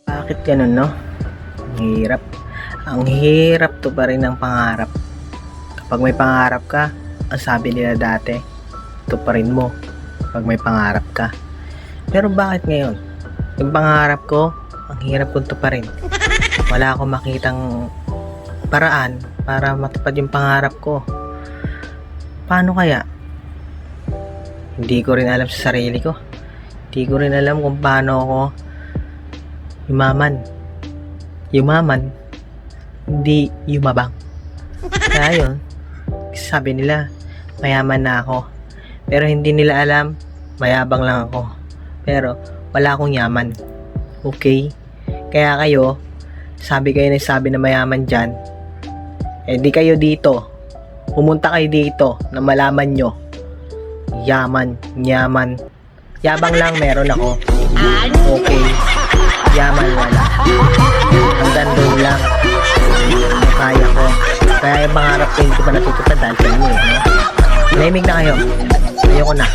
Bakit ganun, no? Ang hirap. Ang hirap to pa rin ng pangarap. Kapag may pangarap ka, ang sabi nila dati, to pa rin mo pag may pangarap ka. Pero bakit ngayon? Yung pangarap ko, ang hirap kong tuparin. Wala akong makitang paraan para matupad yung pangarap ko. Paano kaya? Hindi ko rin alam sa sarili ko. Hindi ko rin alam kung paano ako yumaman, hindi yumabang. Kaya yun, sabi nila, mayaman na ako. Pero hindi nila alam, mayabang lang ako. Pero wala akong yaman. Okay? Kaya kayo, sabi kayo na mayaman dyan, di kayo dito. Pumunta kayo dito na malaman nyo. Yaman, yaman. Yabang lang meron ako. Okay. Yaman wala. Hanggang doon lang. Kaya ko. Kaya yung pangarap ko hindi ko pa natutupad dahil sa inyo. No? Lamig na kayo. Ayoko na.